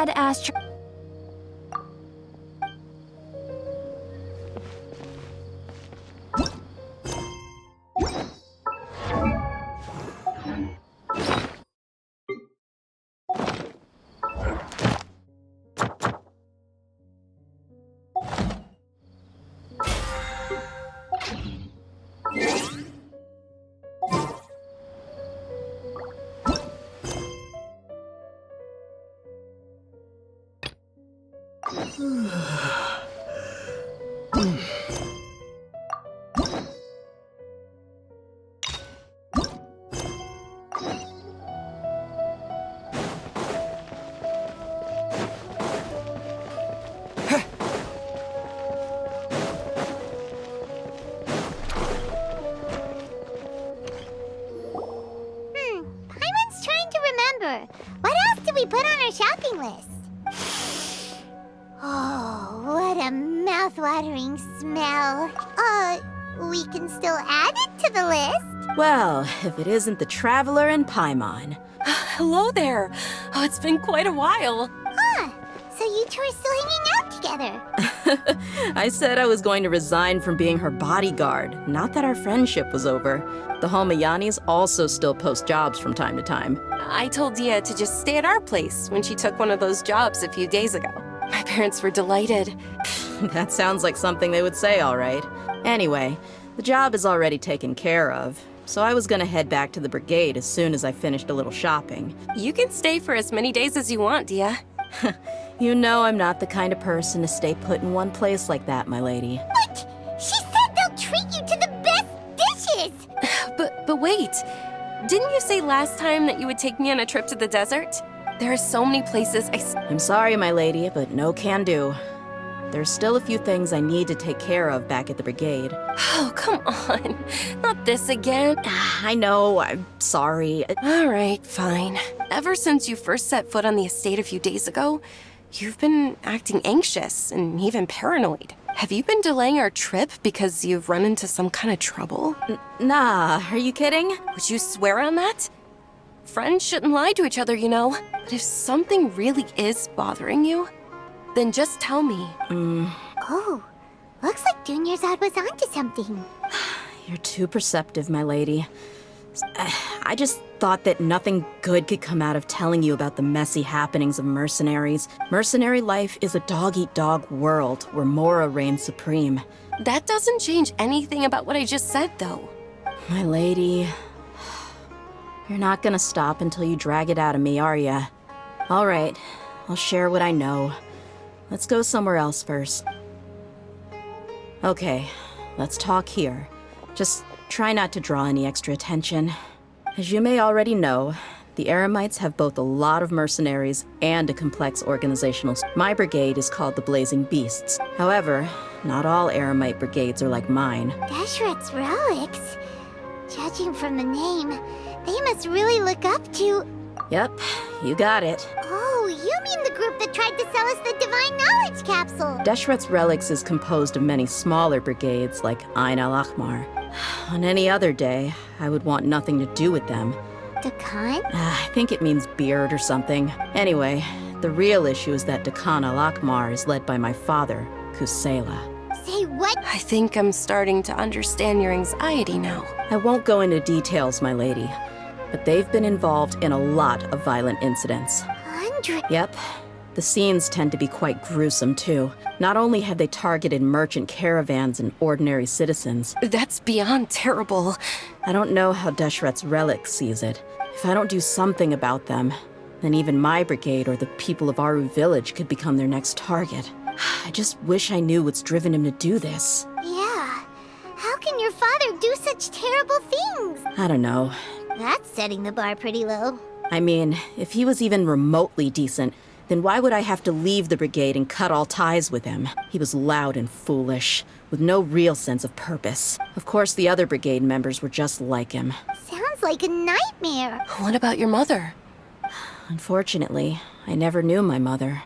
Dad asked her... Paimon's trying to remember. What else did we put on our shopping list? Oh, what a mouth-watering smell. We can still add it to the list. Well, if it isn't the Traveler and Paimon. Hello there. Oh, it's been quite a while. So you two are still hanging out together. I said I was going to resign from being her bodyguard, not that our friendship was over. The Homayanis also still post jobs from time to time. I told Dia to just stay at our place when she took one of those jobs a few days ago. My parents were delighted. That sounds like something they would say, all right. Anyway, the job is already taken care of, so I was gonna head back to the brigade as soon as I finished a little shopping. You can stay for as many days as you want, Dia. You know I'm not the kind of person to stay put in one place like that, my lady. But she said they'll treat you to the best dishes. But wait. Didn't you say last time that you would take me on a trip to the desert? There are so many places I'm sorry, my lady, but no can do. There's still a few things I need to take care of back at the brigade. Oh, come on. Not this again. I know, I'm sorry. All right, fine. Ever since you first set foot on the estate a few days ago, you've been acting anxious and even paranoid. Have you been delaying our trip because you've run into some kind of trouble? Nah, are you kidding? Would you swear on that? Friends shouldn't lie to each other, you know. But if something really is bothering you, then just tell me. Oh, looks like DEHYA'S was onto something. You're too perceptive, my lady. I just thought that nothing good could come out of telling you about the messy happenings of mercenaries. Mercenary life is a dog-eat-dog world where Mora reigns supreme. That doesn't change anything about what I just said, though. My lady, you're not gonna stop until you drag it out of me, are ya? All right, I'll share what I know. Let's go somewhere else first. Okay, let's talk here. Just try not to draw any extra attention. As you may already know, the Eremites have both a lot of mercenaries and a complex organizational. My brigade is called the Blazing Beasts. However, not all Eremite brigades are like mine. DEHYA'S relics? Judging from the name, they must really look up to... Yep, you got it. Oh, you mean the group that tried to sell us the Divine Knowledge Capsule? DEHYA'S relics is composed of many smaller brigades like Ain al-Ahmar. On any other day, I would want nothing to do with them. Dakan? I think it means beard or something. Anyway, the real issue is that Dakan al-Ahmar is led by my father, Kusela. Say what? I think I'm starting to understand your anxiety now. I won't go into details, my lady, but they've been involved in a lot of violent incidents. 100? Yep. The scenes tend to be quite gruesome, too. Not only have they targeted merchant caravans and ordinary citizens. That's beyond terrible. I don't know how DEHYA'S relic sees it. If I don't do something about them, then even my brigade or the people of Aru village could become their next target. I just wish I knew what's driven him to do this. Yeah. How can your father do such terrible things? I don't know. That's setting the bar pretty low. I mean, if he was even remotely decent, then why would I have to leave the brigade and cut all ties with him? He was loud and foolish, with no real sense of purpose. Of course, the other brigade members were just like him. Sounds like a nightmare. What about your mother? Unfortunately, I never knew my mother.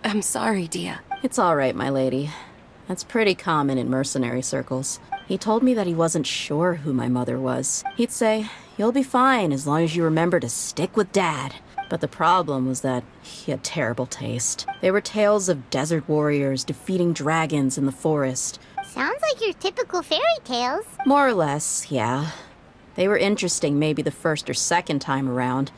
I'm sorry, Dia. It's all right, my lady. That's pretty common in mercenary circles. He told me that he wasn't sure who my mother was. He'd say, "You'll be fine as long as you remember to stick with Dad." But the problem was that he had terrible taste. They were tales of desert warriors defeating dragons in the forest. Sounds like your typical fairy tales. More or less, yeah. They were interesting maybe the first or second time around.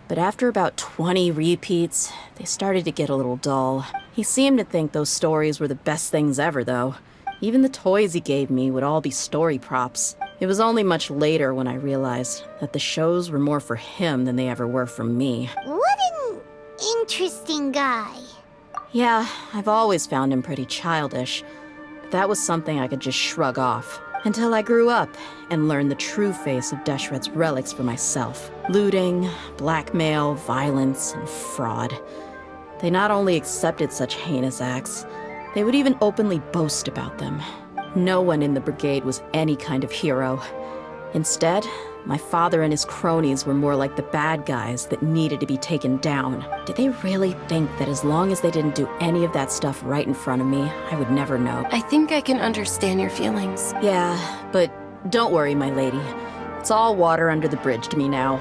But after about 20 repeats, they started to get a little dull. He seemed to think those stories were the best things ever, though. Even the toys he gave me would all be story props. It was only much later when I realized that the shows were more for him than they ever were for me. What an interesting guy. Yeah, I've always found him pretty childish. But that was something I could just shrug off. Until I grew up and learned the true face of DEHYA'S relics for myself. Looting, blackmail, violence, and fraud. They not only accepted such heinous acts, they would even openly boast about them. No one in the brigade was any kind of hero. Instead, my father and his cronies were more like the bad guys that needed to be taken down. Did they really think that as long as they didn't do any of that stuff right in front of me, I would never know? I think I can understand your feelings. Yeah, but don't worry, my lady. It's all water under the bridge to me now.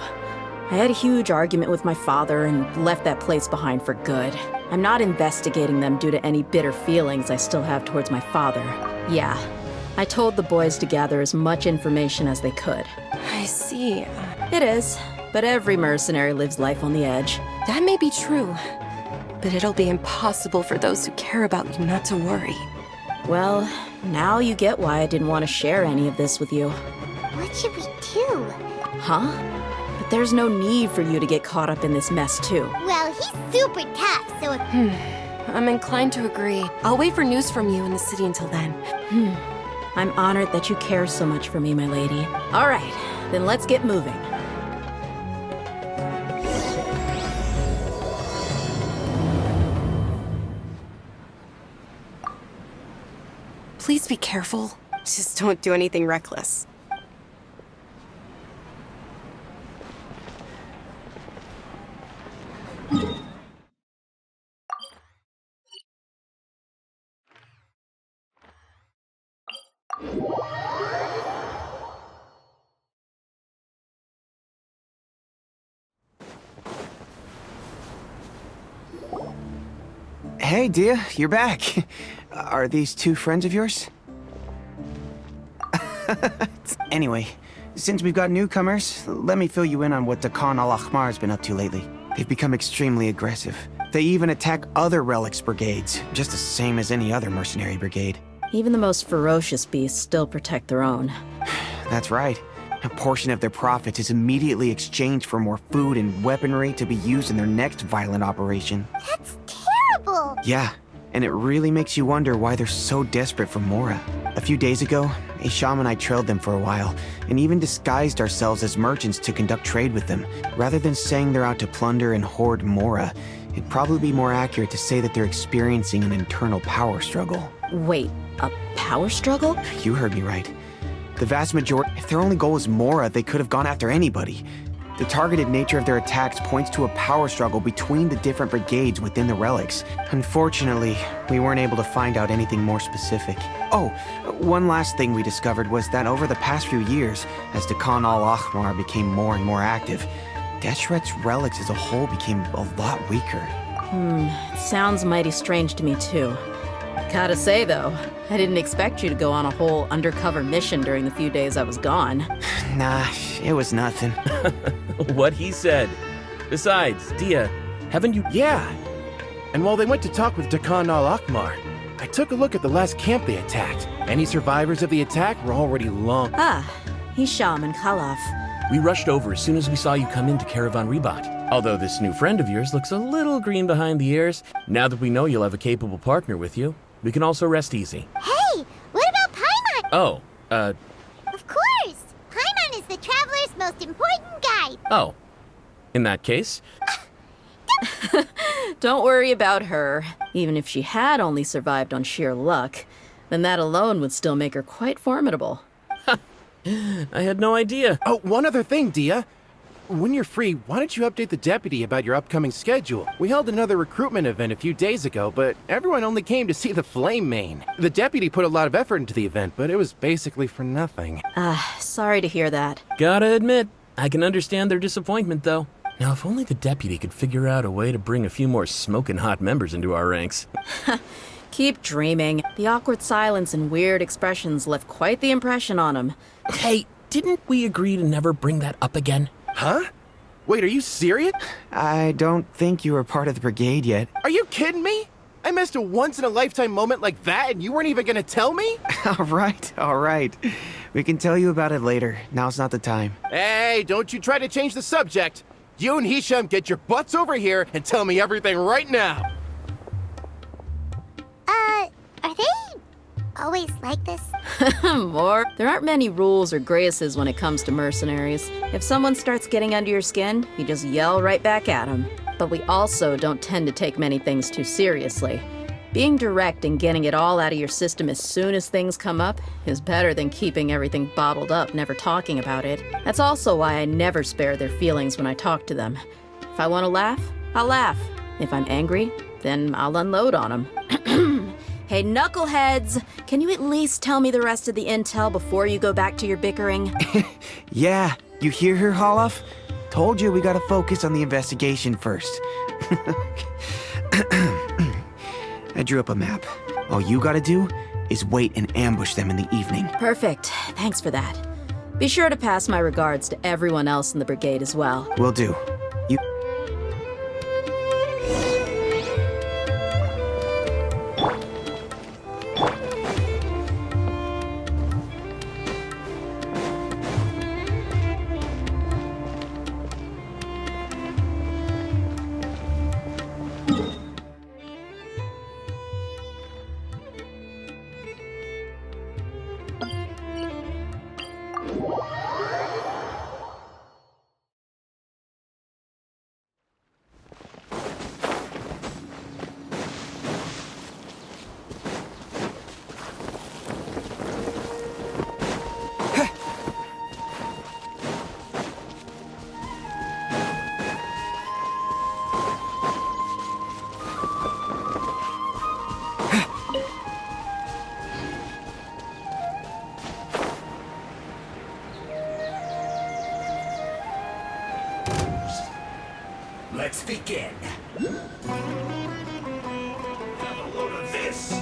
I had a huge argument with my father and left that place behind for good. I'm not investigating them due to any bitter feelings I still have towards my father. Yeah, I told the boys to gather as much information as they could. I see. It is, but every mercenary lives life on the edge. That may be true, but it'll be impossible for those who care about you not to worry. Well, now you get why I didn't want to share any of this with you. What should we do? Huh? But there's no need for you to get caught up in this mess, too. Well, he's super tough, so if... I'm inclined to agree. I'll wait for news from you in the city until then. I'm honored that you care so much for me, my lady. All right, then let's get moving. Please be careful. Just don't do anything reckless. Hey, Dia, you're back. Are these two friends of yours? Anyway, since we've got newcomers, let me fill you in on what Dakan al-Ahmar's been up to lately. They've become extremely aggressive. They even attack other relics brigades, just the same as any other mercenary brigade. Even the most ferocious beasts still protect their own. That's right. A portion of their profits is immediately exchanged for more food and weaponry to be used in their next violent operation. That's terrible! Yeah, and it really makes you wonder why they're so desperate for Mora. A few days ago, Isham and I trailed them for a while, and even disguised ourselves as merchants to conduct trade with them. Rather than saying they're out to plunder and hoard Mora, it'd probably be more accurate to say that they're experiencing an internal power struggle. Wait, a power struggle? You heard me right. The vast majority, if their only goal is Mora, they could have gone after anybody. The targeted nature of their attacks points to a power struggle between the different brigades within the relics. Unfortunately, we weren't able to find out anything more specific. Oh, one last thing we discovered was that over the past few years, as Dakan al-Ahmar became more and more active, DEHYA'S relics as a whole became a lot weaker. It sounds mighty strange to me, too. Gotta say, though, I didn't expect you to go on a whole undercover mission during the few days I was gone. Nah, it was nothing. What he said. Besides, Dia, haven't you... Yeah. And while they went to talk with Dakan al-Ahmar, I took a look at the last camp they attacked. Any survivors of the attack were already long... Ah, Hisham and Khalaf. We rushed over as soon as we saw you come into Caravan Ribat. Although this new friend of yours looks a little green behind the ears, now that we know you'll have a capable partner with you, we can also rest easy. Hey, what about Paimon? Oh, Of course! Paimon is the traveler's most important guide. oh. In that case, Don't worry about her. Even if she had only survived on sheer luck, then that alone would still make her quite formidable. I had no idea. Oh, one other thing, Dia. When you're free, why don't you update the deputy about your upcoming schedule? We held another recruitment event a few days ago, but everyone only came to see the Flame Main. The deputy put a lot of effort into the event, but it was basically for nothing. Sorry to hear that. Gotta admit, I can understand their disappointment, though. Now, if only the deputy could figure out a way to bring a few more smoking hot members into our ranks. Keep dreaming. The awkward silence and weird expressions left quite the impression on him. Hey, didn't we agree to never bring that up again? Huh? Wait, are you serious? I don't think you were part of the brigade yet. Are you kidding me? I missed a once-in-a-lifetime moment like that and you weren't even gonna tell me? All right. We can tell you about it later. Now's not the time. Hey, don't you try to change the subject. You and Hisham get your butts over here and tell me everything right now. Are they always like this? More. There aren't many rules or graces when it comes to mercenaries. If someone starts getting under your skin, you just yell right back at them. But we also don't tend to take many things too seriously. Being direct and getting it all out of your system as soon as things come up is better than keeping everything bottled up, never talking about it. That's also why I never spare their feelings when I talk to them. If I want to laugh, I'll laugh. If I'm angry, then I'll unload on them. Hey, knuckleheads! Can you at least tell me the rest of the intel before you go back to your bickering? Yeah, you hear her, Holof? Told you we gotta focus on the investigation first. I drew up a map. All you gotta do is wait and ambush them in the evening. Perfect. Thanks for that. Be sure to pass my regards to everyone else in the brigade as well. Will do. You... Let's begin. Have a load of this.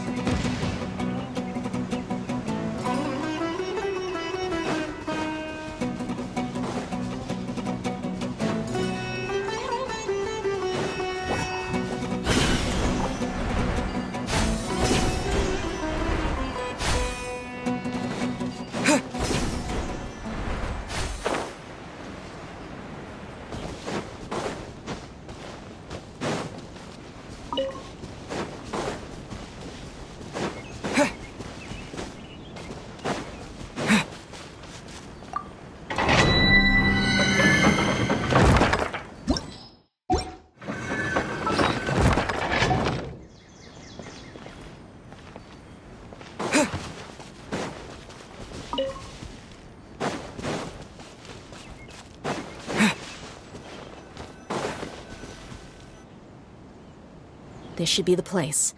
This should be the place.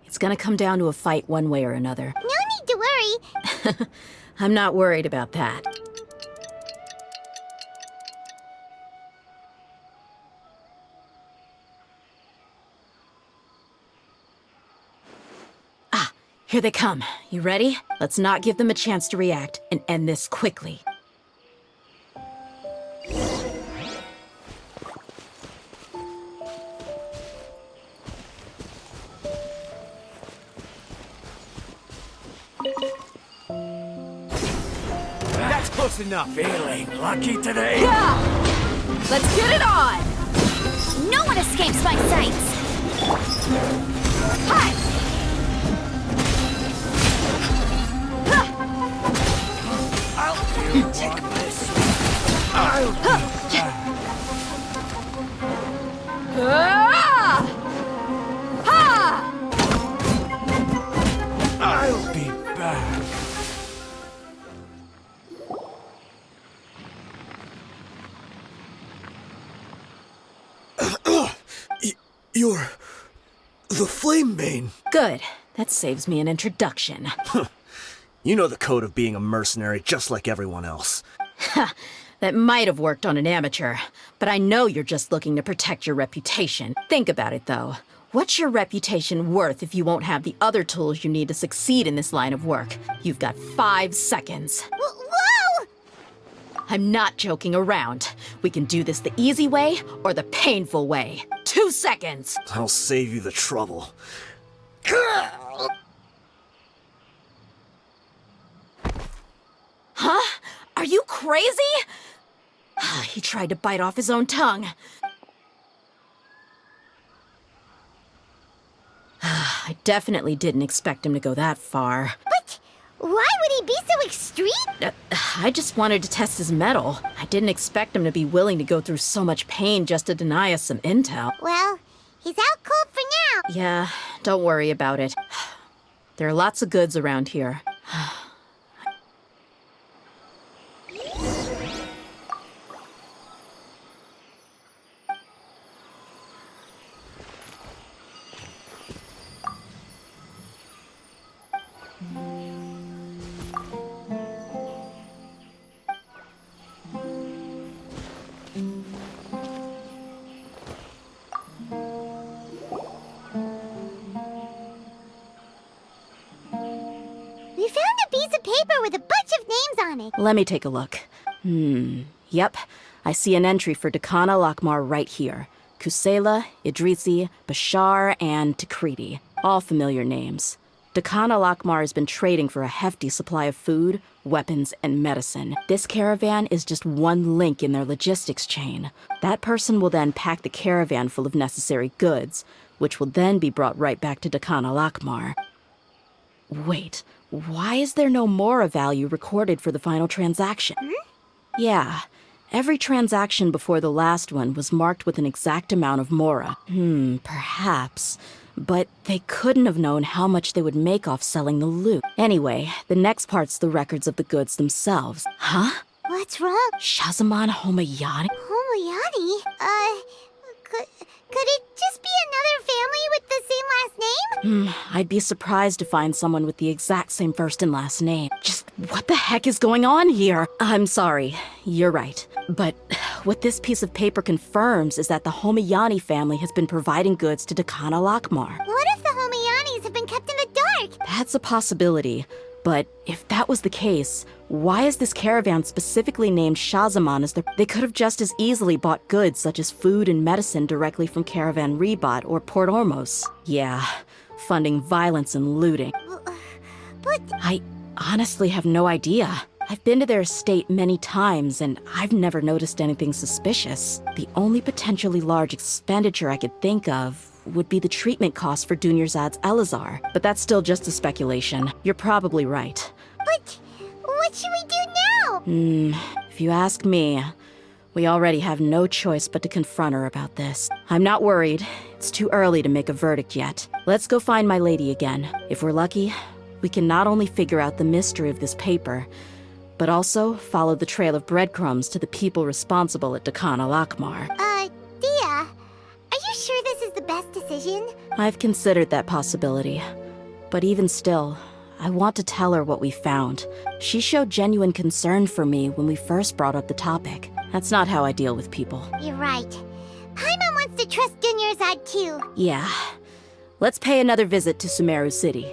It's gonna come down to a fight one way or another. No need to worry. I'm not worried about that. Ah, here they come. You ready? Let's not give them a chance to react and end this quickly. That's close enough. Feeling lucky today? Yeah! Let's get it on! No one escapes my sights. Hi! You take this. Ah! Ha! I'll be back. You're the Flame Bane. Good. That saves me an introduction. You know the code of being a mercenary just like everyone else. That might have worked on an amateur, but I know you're just looking to protect your reputation. Think about it, though. What's your reputation worth if you won't have the other tools you need to succeed in this line of work? You've got 5 seconds. Whoa! I'm not joking around. We can do this the easy way or the painful way. 2 seconds! I'll save you the trouble. Huh? Are you crazy? He tried to bite off his own tongue. I definitely didn't expect him to go that far. But why would he be so extreme? I just wanted to test his mettle. I didn't expect him to be willing to go through so much pain just to deny us some intel. Well, he's out cold for now. Yeah, don't worry about it. There are lots of goods around here. We found a piece of paper with a bunch of names on it. Let me take a look. Yep. I see an entry for Dakana Lakmar right here. Kusela, Idrisi, Bashar, and Takriti. All familiar names. Dakana Lakmar has been trading for a hefty supply of food, weapons, and medicine. This caravan is just one link in their logistics chain. That person will then pack the caravan full of necessary goods, which will then be brought right back to Dakana Lakmar. Wait, why is there no Mora value recorded for the final transaction? Yeah, every transaction before the last one was marked with an exact amount of Mora. Perhaps. But they couldn't have known how much they would make off selling the loot. Anyway, the next part's the records of the goods themselves. Huh? What's wrong? Shazaman Homayani? Homayani? Could it just be another family with the same last name? I'd be surprised to find someone with the exact same first and last name. Just what the heck is going on here? I'm sorry, you're right. But what this piece of paper confirms is that the Homayani family has been providing goods to Dakana Lakmar. What if the Homayanis have been kept in the dark? That's a possibility. But if that was the case, why is this caravan specifically named Shazaman as They could have just as easily bought goods such as food and medicine directly from Caravan Rebat or Port Ormos. Yeah, funding violence and looting. But I honestly have no idea. I've been to their estate many times, and I've never noticed anything suspicious. The only potentially large expenditure I could think of would be the treatment costs for DEHYA'S Elazar, but that's still just a speculation. You're probably right. But what should we do now? If you ask me, we already have no choice but to confront her about this. I'm not worried. It's too early to make a verdict yet. Let's go find my lady again. If we're lucky, we can not only figure out the mystery of this paper, but also follow the trail of breadcrumbs to the people responsible at Dakana Lakmar. Dia, are you sure this is the best decision? I've considered that possibility. But even still, I want to tell her what we found. She showed genuine concern for me when we first brought up the topic. That's not how I deal with people. You're right. Paimon wants to trust Dunyarzad too. Yeah. Let's pay another visit to Sumeru City.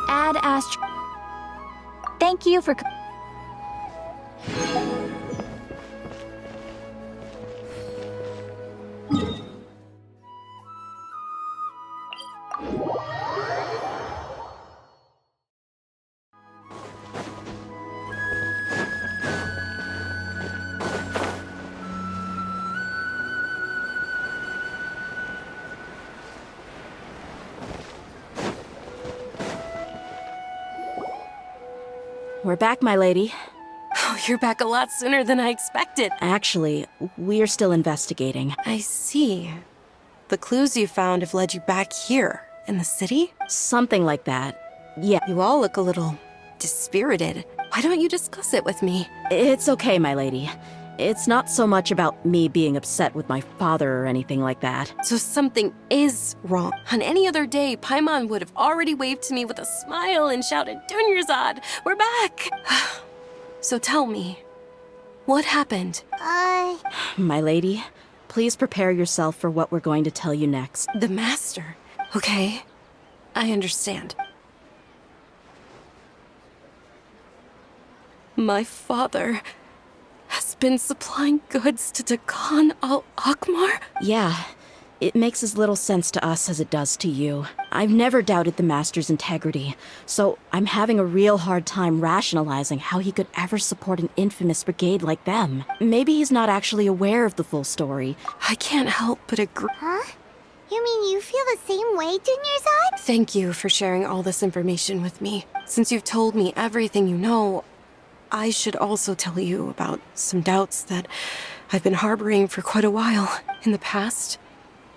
Ad Ast. Thank you for. we're back, my lady. Oh, you're back a lot sooner than I expected. Actually, we're still investigating. I see. The clues you found have led you back here, in the city? Something like that. Yeah, You all look a little dispirited. Why don't you discuss it with me? it's okay, my lady. It's not so much about me being upset with my father or anything like that. So something is wrong. On any other day, Paimon would have already waved to me with a smile and shouted, "Dunyarzad, we're back!" So tell me, what happened? My lady, please prepare yourself for what we're going to tell you next. The master. Okay, I understand. My father has been supplying goods to Dakan al-Akmar? Yeah, it makes as little sense to us as it does to you. I've never doubted the Master's integrity, so I'm having a real hard time rationalizing how he could ever support an infamous brigade like them. Maybe he's not actually aware of the full story. I can't help but agree. Huh? You mean you feel the same way, Dunyarzad? Thank you for sharing all this information with me. Since you've told me everything you know, I should also tell you about some doubts that I've been harboring for quite a while. In the past,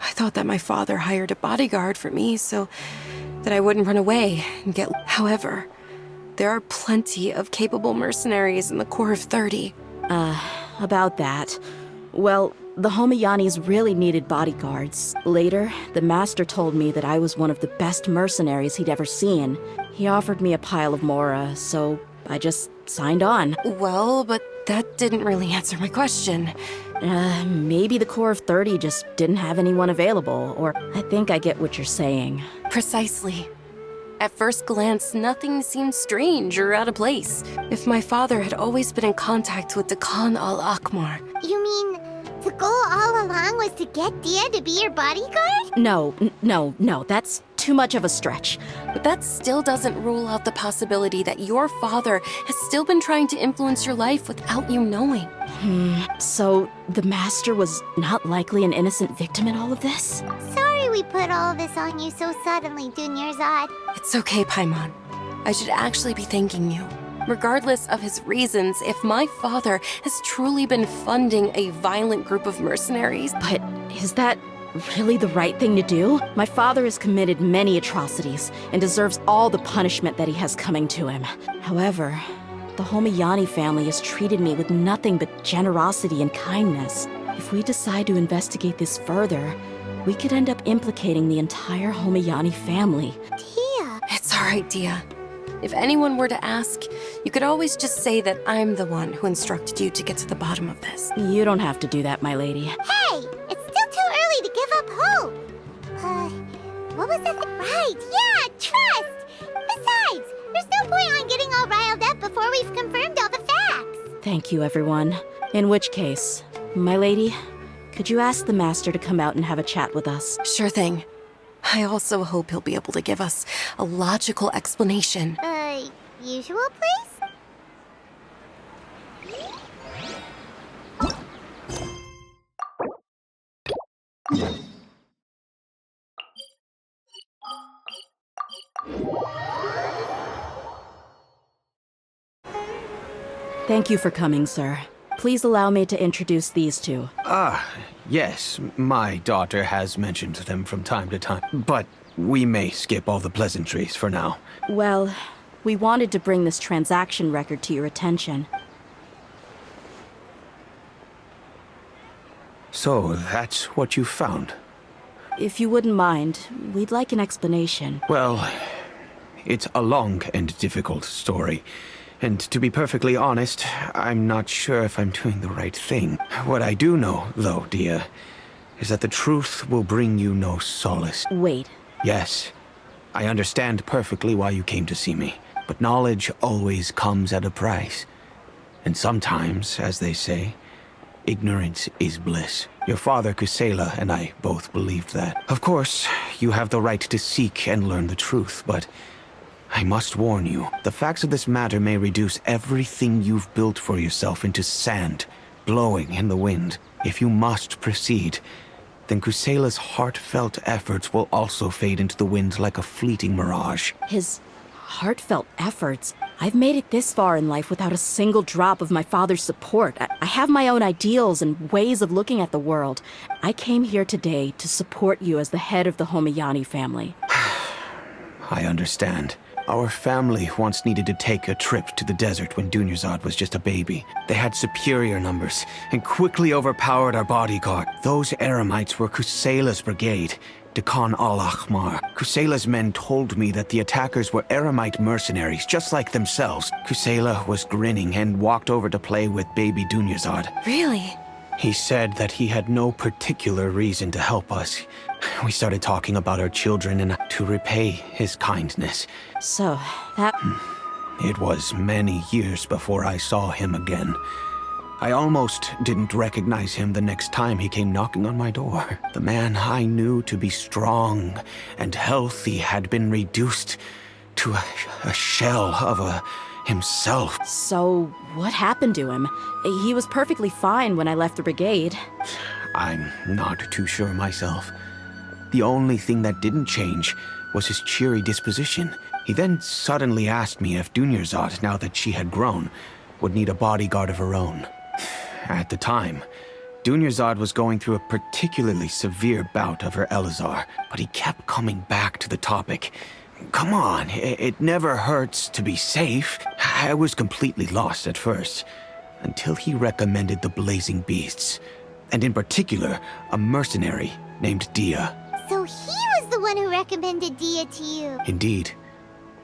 I thought that my father hired a bodyguard for me so that I wouldn't run away and get... However, there are plenty of capable mercenaries in the Corps of 30. About that. Well, the Homayanis really needed bodyguards. Later, the Master told me that I was one of the best mercenaries he'd ever seen. He offered me a pile of mora, so I just signed on. Well, but that didn't really answer my question. Maybe the Corps of 30 just didn't have anyone available, or I think I get what you're saying. Precisely. At first glance, nothing seemed strange or out of place. If my father had always been in contact with Dakan al-Akmar. You mean the goal all along was to get Dia to be your bodyguard? No, that's too much of a stretch. But that still doesn't rule out the possibility that your father has still been trying to influence your life without you knowing. So, the Master was not likely an innocent victim in all of this? Sorry we put all this on you so suddenly, Dunyarzad. It's okay, Paimon. I should actually be thanking you. Regardless of his reasons, if my father has truly been funding a violent group of mercenaries... But is that really the right thing to do? My father has committed many atrocities and deserves all the punishment that he has coming to him. However, the Homayani family has treated me with nothing but generosity and kindness. If we decide to investigate this further, we could end up implicating the entire Homayani family. Dia. It's all right, Dia. If anyone were to ask, you could always just say that I'm the one who instructed you to get to the bottom of this. You don't have to do that, my lady. Hey, it's still too early to give up hope. What was that? Right, yeah, trust. Besides, there's no point on getting all riled up before we've confirmed all the facts. Thank you, everyone. In which case, my lady, could you ask the Master to come out and have a chat with us? Sure thing. I also hope he'll be able to give us a logical explanation. Usual place? Thank you for coming, sir. Please allow me to introduce these two. Yes, my daughter has mentioned them from time to time, but we may skip all the pleasantries for now. Well, we wanted to bring this transaction record to your attention. So that's what you found? If you wouldn't mind, we'd like an explanation. Well, it's a long and difficult story. And to be perfectly honest, I'm not sure if I'm doing the right thing. What I do know, though, Dia, is that the truth will bring you no solace. Wait. Yes, I understand perfectly why you came to see me, but knowledge always comes at a price. And sometimes, as they say, ignorance is bliss. Your father, Kusela, and I both believed that. Of course, you have the right to seek and learn the truth, but I must warn you, the facts of this matter may reduce everything you've built for yourself into sand, blowing in the wind. If you must proceed, then Kusela's heartfelt efforts will also fade into the wind like a fleeting mirage. His heartfelt efforts? I've made it this far in life without a single drop of my father's support. I have my own ideals and ways of looking at the world. I came here today to support you as the head of the Homiyani family. I understand. Our family once needed to take a trip to the desert when DEHYA'S was just a baby. They had superior numbers and quickly overpowered our bodyguard. Those Eremites were Kusela's brigade, Dekan al-Ahmar. Kusela's men told me that the attackers were Eremite mercenaries, just like themselves. Kusela was grinning and walked over to play with baby DEHYA'S. Really? He said that he had no particular reason to help us. We started talking about our children and to repay his kindness. So, that... It was many years before I saw him again. I almost didn't recognize him the next time he came knocking on my door. The man I knew to be strong and healthy had been reduced to a shell of himself. So, what happened to him? He was perfectly fine when I left the brigade. I'm not too sure myself. The only thing that didn't change was his cheery disposition. He then suddenly asked me if DEHYA'S, now that she had grown, would need a bodyguard of her own. At the time, DEHYA'S was going through a particularly severe bout of her Elazar, but he kept coming back to the topic. Come on, it never hurts to be safe. I was completely lost at first, until he recommended the Blazing Beasts, and in particular, a mercenary named Dia. So he was the one who recommended Dia to you. Indeed.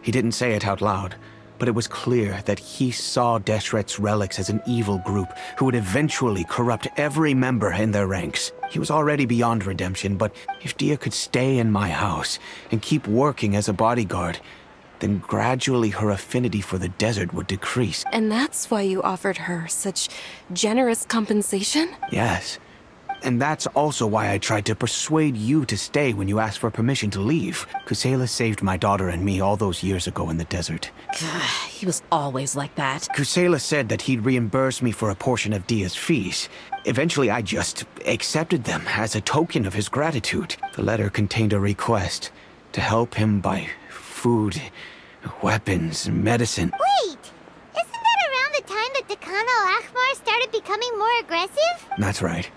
He didn't say it out loud, but it was clear that he saw Deshret's relics as an evil group who would eventually corrupt every member in their ranks. He was already beyond redemption, but if Dia could stay in my house and keep working as a bodyguard, then gradually her affinity for the desert would decrease. And that's why you offered her such generous compensation? Yes. And that's also why I tried to persuade you to stay when you asked for permission to leave. Kusela saved my daughter and me all those years ago in the desert. He was always like that. Kusela said that he'd reimburse me for a portion of Dia's fees. Eventually, I just accepted them as a token of his gratitude. The letter contained a request to help him buy food, weapons, medicine. Wait! Isn't that around the time that Dekan al-Ahmar started becoming more aggressive? That's right.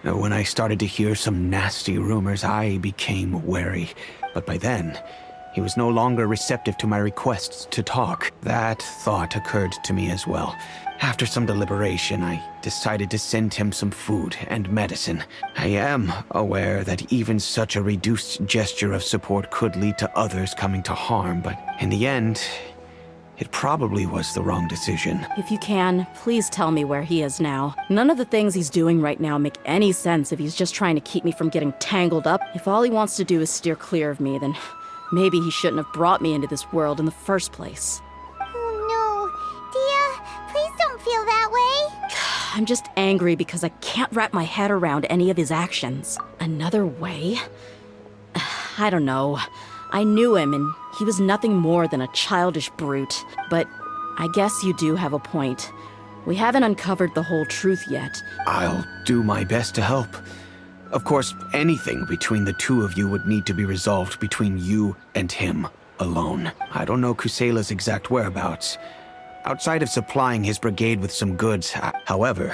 When I started to hear some nasty rumors, I became wary. But by then, he was no longer receptive to my requests to talk. That thought occurred to me as well. After some deliberation, I decided to send him some food and medicine. I am aware that even such a reduced gesture of support could lead to others coming to harm, but in the end, it probably was the wrong decision. If you can, please tell me where he is now. None of the things he's doing right now make any sense if he's just trying to keep me from getting tangled up. If all he wants to do is steer clear of me, then maybe he shouldn't have brought me into this world in the first place. Oh no. Dia, please don't feel that way. I'm just angry because I can't wrap my head around any of his actions. Another way? I don't know. I knew him, and he was nothing more than a childish brute. But I guess you do have a point. We haven't uncovered the whole truth yet. I'll do my best to help. Of course, anything between the two of you would need to be resolved between you and him alone. I don't know Kusela's exact whereabouts. Outside of supplying his brigade with some goods, however,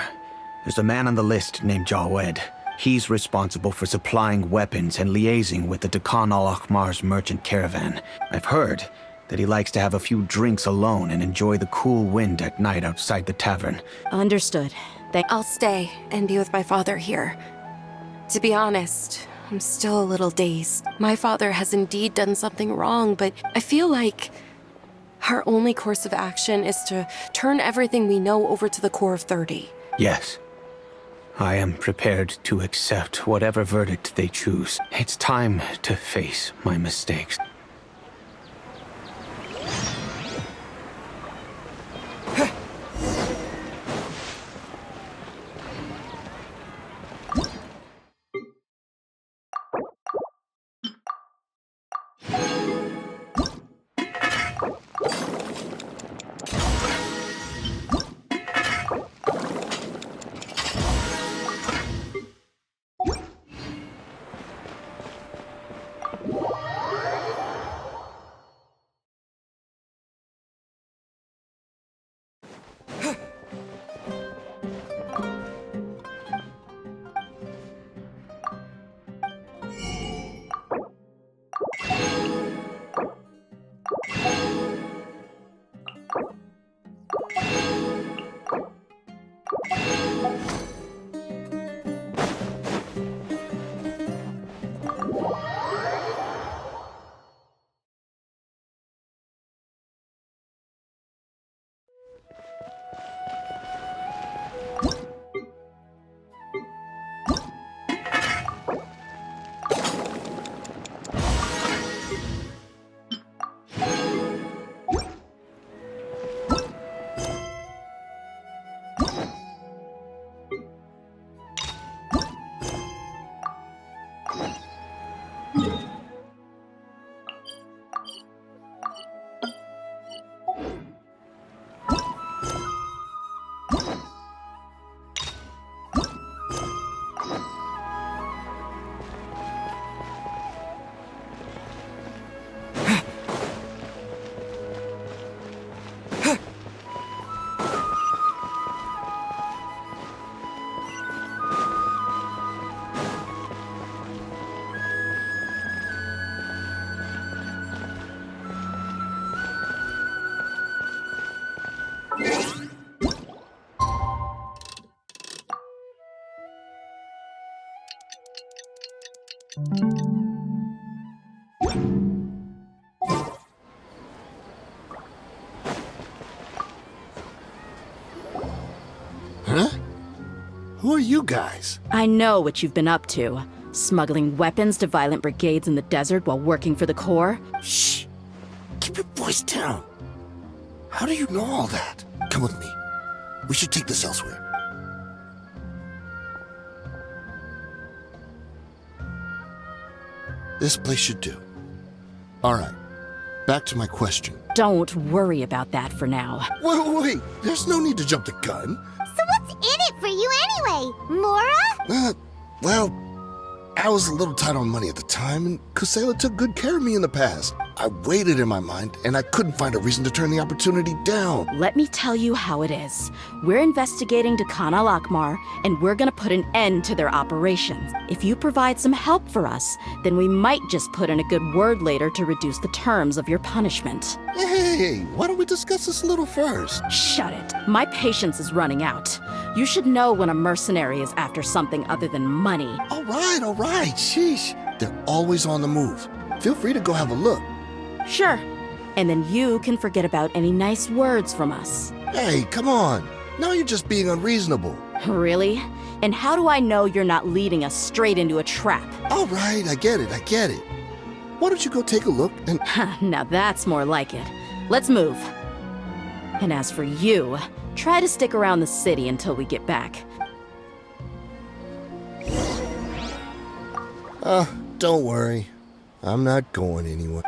there's a man on the list named Jawed. He's responsible for supplying weapons and liaising with the Dekan al-Ahmar's merchant caravan. I've heard that he likes to have a few drinks alone and enjoy the cool wind at night outside the tavern. Understood. I'll stay and be with my father here. To be honest, I'm still a little dazed. My father has indeed done something wrong, but I feel like our only course of action is to turn everything we know over to the Core of 30. Yes. I am prepared to accept whatever verdict they choose. It's time to face my mistakes. Huh? Who are you guys? I know what you've been up to. Smuggling weapons to violent brigades in the desert while working for the Corps. Shh! Keep your voice down. How do you know all that? Come with me. We should take this elsewhere. This place should do. Alright, back to my question. Don't worry about that for now. Wait, there's no need to jump the gun. So what's in it for you anyway? Mora? Well, I was a little tight on money at the time, and Kusela took good care of me in the past. I waited in my mind, and I couldn't find a reason to turn the opportunity down. Let me tell you how it is. We're investigating Khan al-Akmar, and we're gonna put an end to their operations. If you provide some help for us, then we might just put in a good word later to reduce the terms of your punishment. Hey, why don't we discuss this a little first? Shut it. My patience is running out. You should know when a mercenary is after something other than money. All right, sheesh. They're always on the move. Feel free to go have a look. Sure. And then you can forget about any nice words from us. Hey, come on. Now you're just being unreasonable. Really? And how do I know you're not leading us straight into a trap? All right, I get it. Why don't you go take a look and... Now that's more like it. Let's move. And as for you, try to stick around the city until we get back. Don't worry. I'm not going anywhere.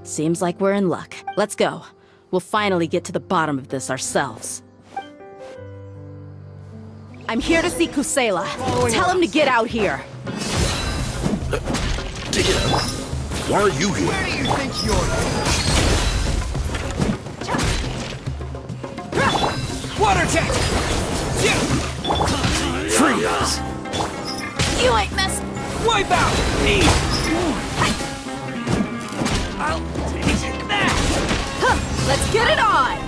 Seems like we're in luck. Let's go. We'll finally get to the bottom of this ourselves. I'm here to see Kusela. Tell him to get out here. Why are you here? Where do you think you're... Water jet! Freeze! You ain't mess. Wipe out! Me! I'll take that! Huh, let's get it on!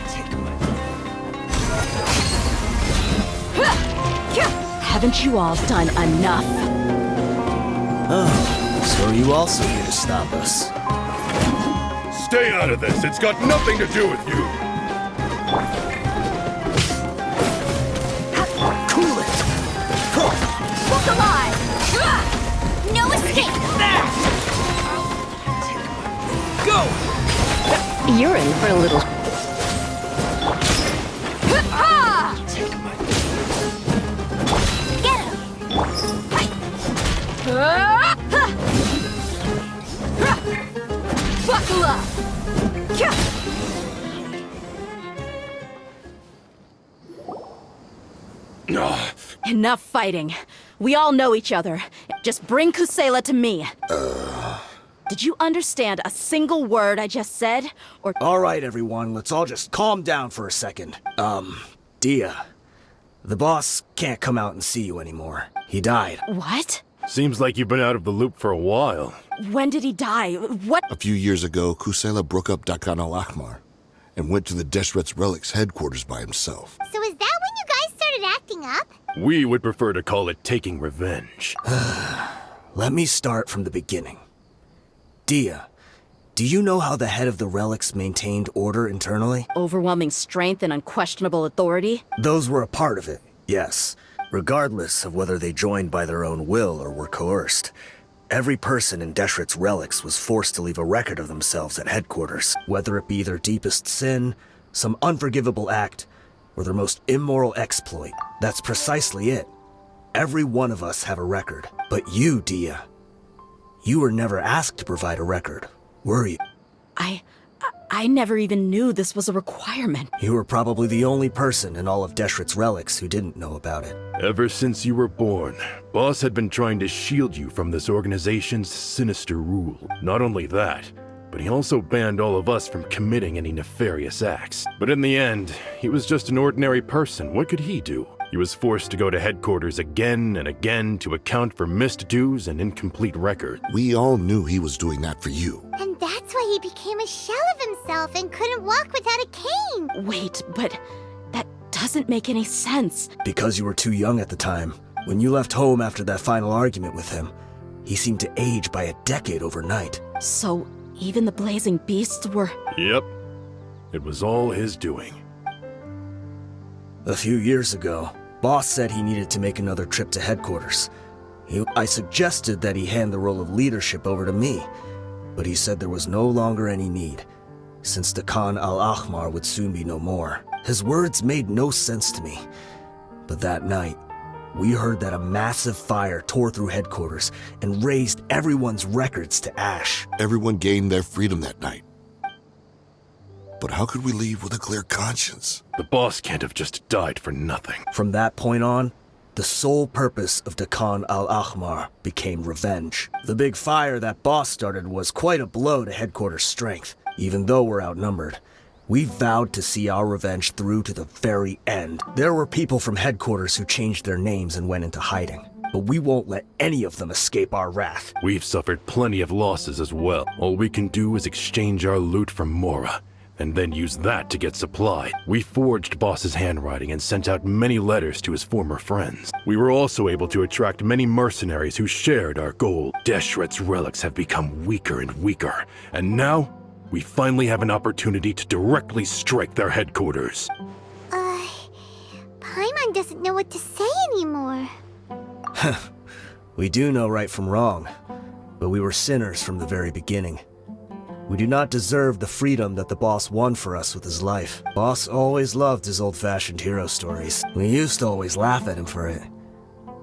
Haven't you all done enough? Oh, so are you also here to stop us? Stay out of this. It's got nothing to do with you. Cool it! Walk alive! No escape! Go! You're in for a little... Get him! Buckle up! Enough fighting. We all know each other. Just bring Kusela to me. Did you understand a single word I just said? Or... All right, everyone, let's all just calm down for a second. Dia, the boss can't come out and see you anymore. He died. What? Seems like you've been out of the loop for a while. When did he die? What? A few years ago, Kusela broke up Dakan al-Ahmar and went to the Deshret's Relics headquarters by himself. So is that when you guys started acting up? We would prefer to call it taking revenge. Let me start from the beginning. Dia, do you know how the head of the Relics maintained order internally? Overwhelming strength and unquestionable authority? Those were a part of it, yes. Regardless of whether they joined by their own will or were coerced, every person in Deshret's Relics was forced to leave a record of themselves at headquarters, whether it be their deepest sin, some unforgivable act, or their most immoral exploit. That's precisely it. Every one of us have a record. But you, Dia, you were never asked to provide a record, were you? I never even knew this was a requirement. You were probably the only person in all of Deshret's Relics who didn't know about it. Ever since you were born, Boss had been trying to shield you from this organization's sinister rule. Not only that, but he also banned all of us from committing any nefarious acts. But in the end, he was just an ordinary person. What could he do? He was forced to go to headquarters again and again to account for missed dues and incomplete records. We all knew he was doing that for you. And that's why he became a shell of himself and couldn't walk without a cane. Wait, but that doesn't make any sense. Because you were too young at the time. When you left home after that final argument with him, he seemed to age by a decade overnight. So even the blazing beasts were... Yep. It was all his doing. A few years ago, Boss said he needed to make another trip to headquarters. I suggested that he hand the role of leadership over to me, but he said there was no longer any need, since the Khan al-Ahmar would soon be no more. His words made no sense to me, but that night, we heard that a massive fire tore through headquarters and razed everyone's records to ash. Everyone gained their freedom that night. But how could we leave with a clear conscience? The boss can't have just died for nothing. From that point on, the sole purpose of Dakan al-Ahmar became revenge. The big fire that boss started was quite a blow to headquarters strength, even though we're outnumbered. We vowed to see our revenge through to the very end. There were people from headquarters who changed their names and went into hiding, but we won't let any of them escape our wrath. We've suffered plenty of losses as well. All we can do is exchange our loot from Mora, and then use that to get supply. We forged Boss's handwriting and sent out many letters to his former friends. We were also able to attract many mercenaries who shared our goal. Deshret's relics have become weaker and weaker, and now we finally have an opportunity to directly strike their headquarters. Paimon doesn't know what to say anymore. We do know right from wrong, but we were sinners from the very beginning. We do not deserve the freedom that the boss won for us with his life. Boss always loved his old-fashioned hero stories. We used to always laugh at him for it.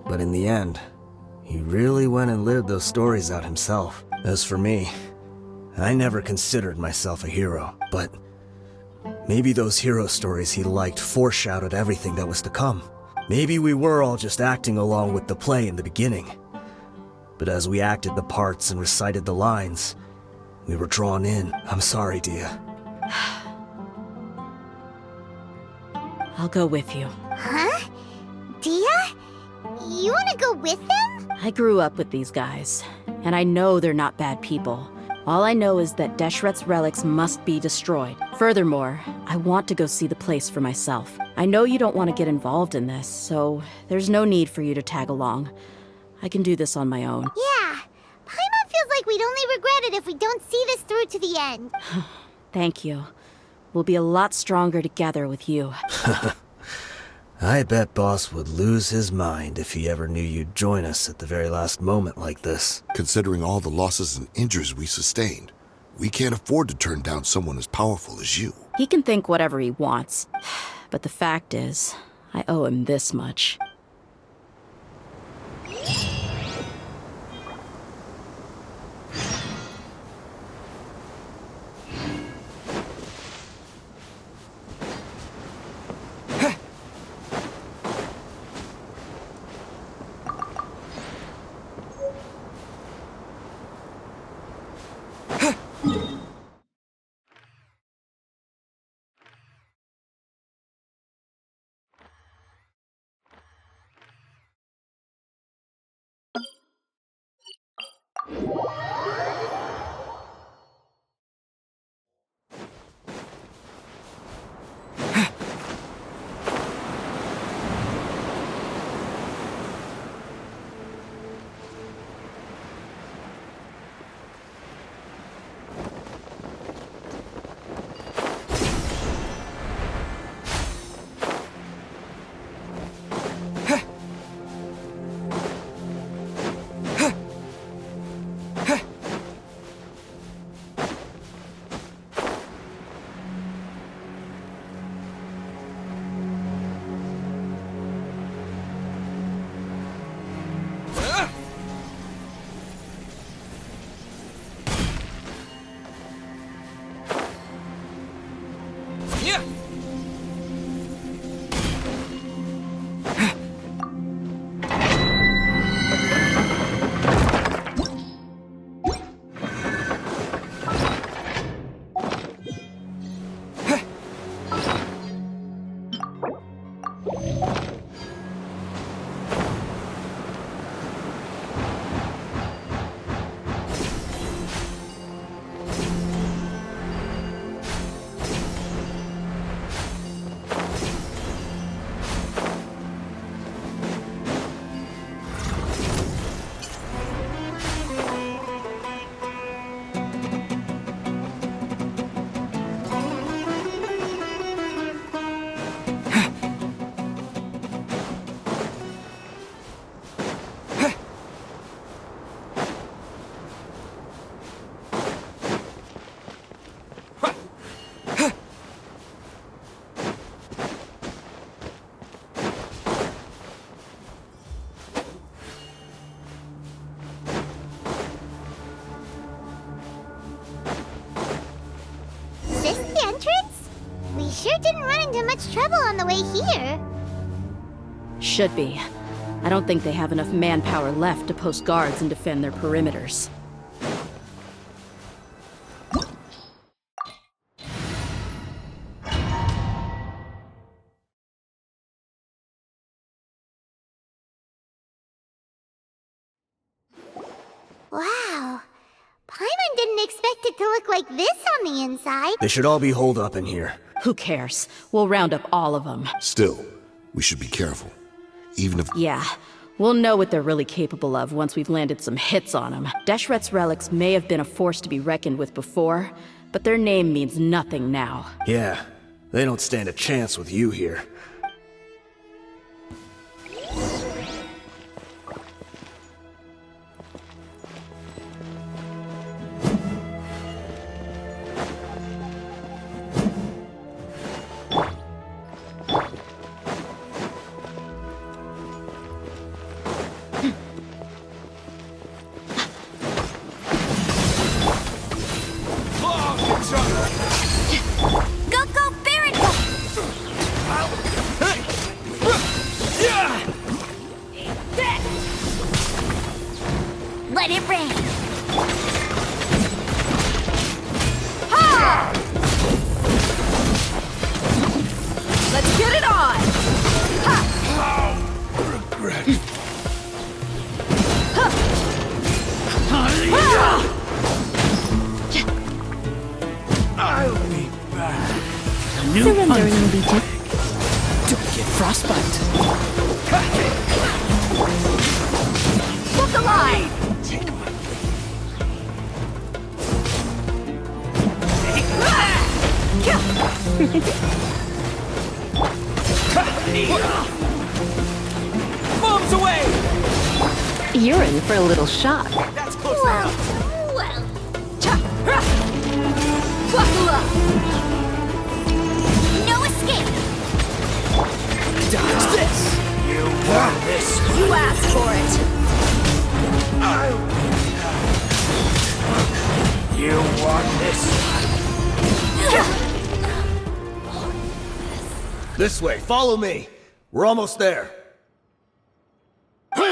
But in the end, he really went and lived those stories out himself. As for me, I never considered myself a hero, but maybe those hero stories he liked foreshadowed everything that was to come. Maybe we were all just acting along with the play in the beginning. But as we acted the parts and recited the lines, we were drawn in. I'm sorry, Dia. I'll go with you. Huh? Dia? You wanna go with them? I grew up with these guys, and I know they're not bad people. All I know is that Deshret's relics must be destroyed. Furthermore, I want to go see the place for myself. I know you don't want to get involved in this, so there's no need for you to tag along. I can do this on my own. Yeah. Paimon feels like we'd only regret it if we don't see this through to the end. Thank you. We'll be a lot stronger together with you. I bet Boss would lose his mind if he ever knew you'd join us at the very last moment like this. Considering all the losses and injuries we sustained, we can't afford to turn down someone as powerful as you. He can think whatever he wants, but the fact is, I owe him this much. sure didn't run into much trouble on the way here. Should be. I don't think they have enough manpower left to post guards and defend their perimeters. Wow. Paimon didn't expect it to look like this on the inside. They should all be holed up in here. Who cares? We'll round up all of them. Still, we should be careful. Even if... Yeah, we'll know what they're really capable of once we've landed some hits on them. Deshret's relics may have been a force to be reckoned with before, but their name means nothing now. Yeah, they don't stand a chance with you here. Let it rain. Let's get it on! Regret. I'll be back. A new Surrendering will be just... Don't get frostbite. Look alive! Bombs away! You're in for a little shock. That's close Well, enough. well. Buckle up! No escape. Dodge this. You want this? You asked for it! I'll be back. You want this? This way, follow me. We're almost there. Wait,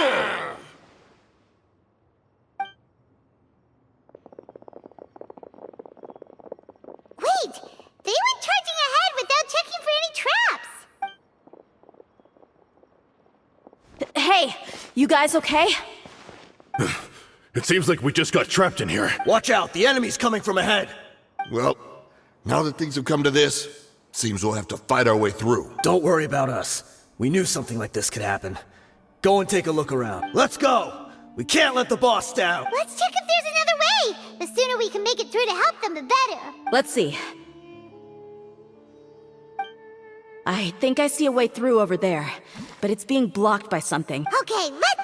they went charging ahead without checking for any traps. Hey, you guys okay? It seems like we just got trapped in here. Watch out, the enemy's coming from ahead. Well, now that things have come to this, seems we'll have to fight our way through. Don't worry about us. We knew something like this could happen. Go and take a look around. Let's go! We can't let the boss down! Let's check if there's another way. The sooner we can make it through to help them, the better. Let's see. I think I see a way through over there, but it's being blocked by something. Okay, let's...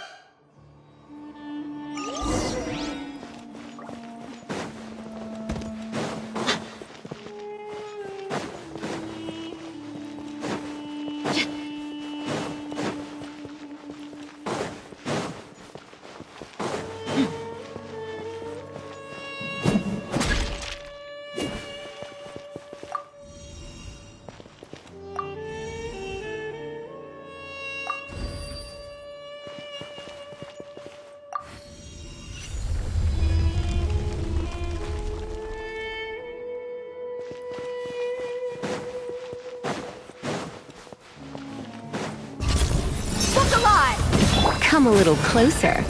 Come a little closer.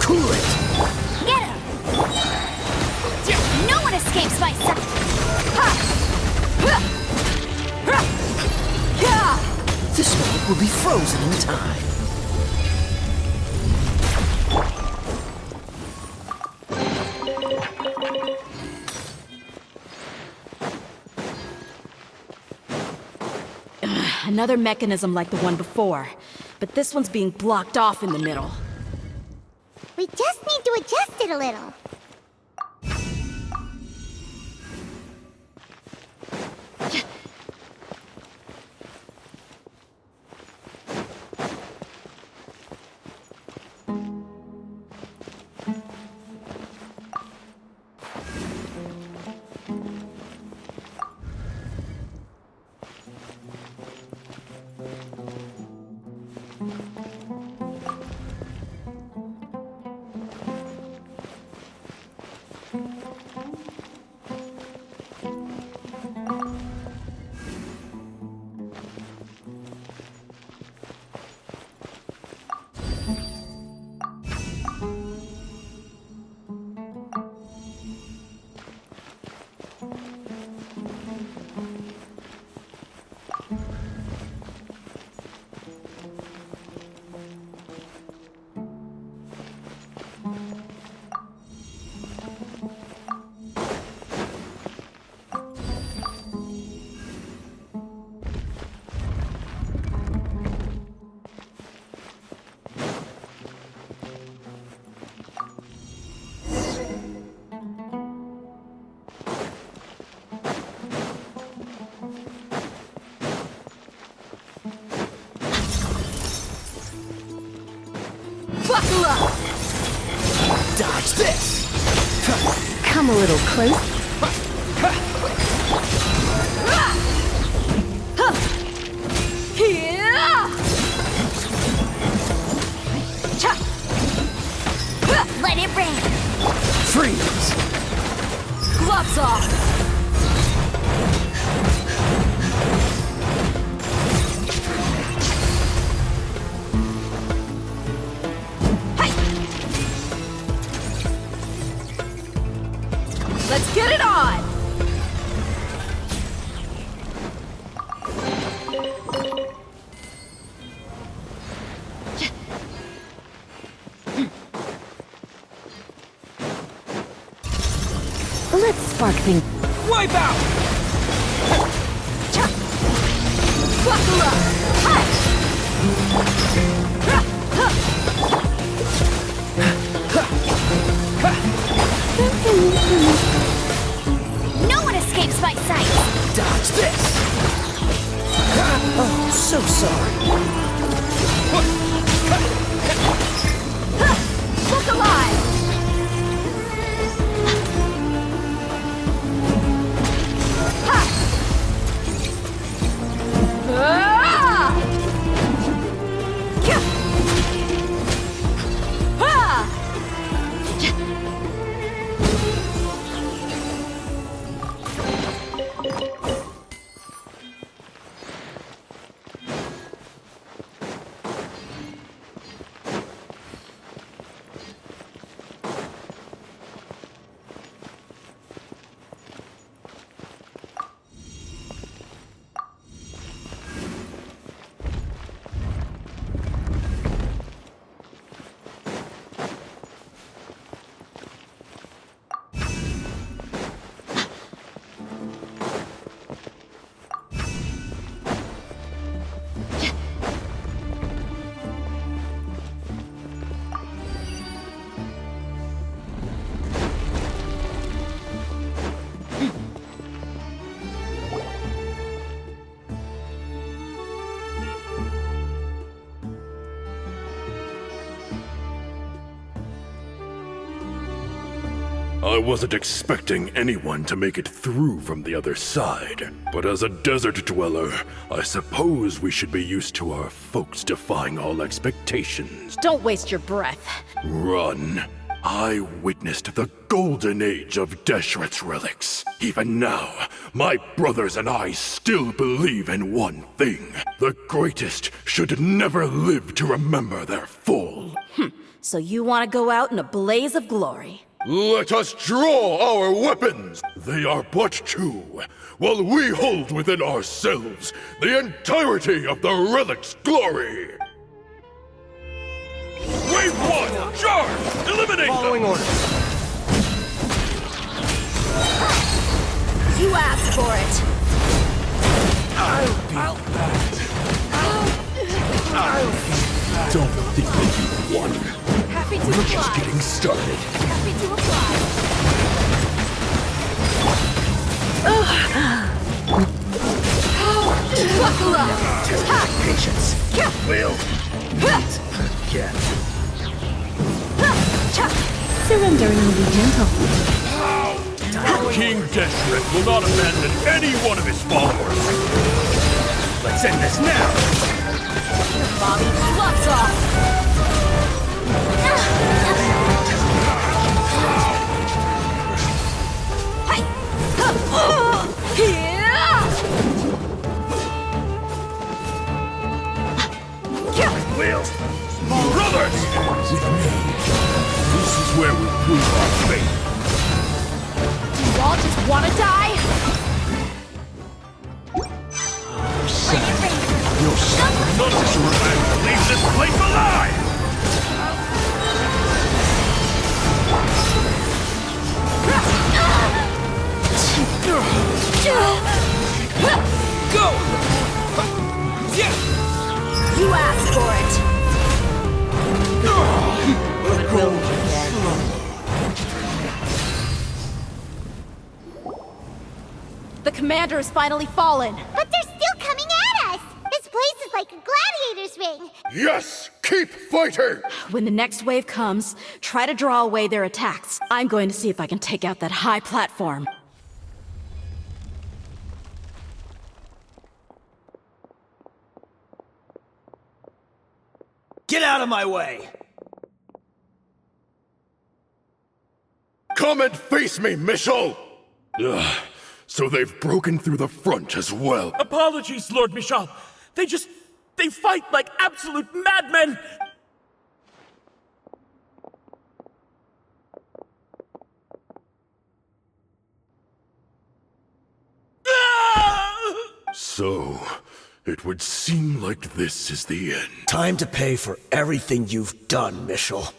Cool it. Get him! No one escapes my sight. This one will be frozen in time. Another mechanism like the one before, but this one's being blocked off in the middle. We just need to adjust it a little. Buckle up! Dodge this! Come a little close. Let it rain. Freeze! Gloves off! Let's get it on! Let's spark things. Wipe out! Buckle up! No one escapes my sight. Dodge this! Oh, so sorry. Look alive! I wasn't expecting anyone to make it through from the other side. But as a desert dweller, I suppose we should be used to our folks defying all expectations. Don't waste your breath. Run. I witnessed the golden age of Deshret's relics. Even now, my brothers and I still believe in one thing. The greatest should never live to remember their fall. So you want to go out in a blaze of glory? Let us draw our weapons! They are but two, while we hold within ourselves the entirety of the relic's glory! Wave one! Charge! Eliminate Following them! orders. You asked for it. I'll be back. Don't think that you won. Happy to We're apply. just getting started. Happy to apply. Buckle up. Test patience. Will meet again. Surrendering will be gentle. King Deshret will not abandon any one of his followers. Let's end this now. Mommy, gloves off. Will, brothers! With me, this is where we prove our faith. Do you all just want to die? None of us will leave this place alive! Go! You asked for it. The commander has finally fallen. But they're still coming at us! This place is like a gladiator's ring! Yes, Keep fighting! When the next wave comes, try to draw away their attacks. I'm going to see if I can take out that high platform. Get out of my way! Come and face me, Michel! Ugh, so they've broken through the front as well. Apologies, Lord Michel. They fight like absolute madmen! So, it would seem like this is the end. Time to pay for everything you've done, Michel.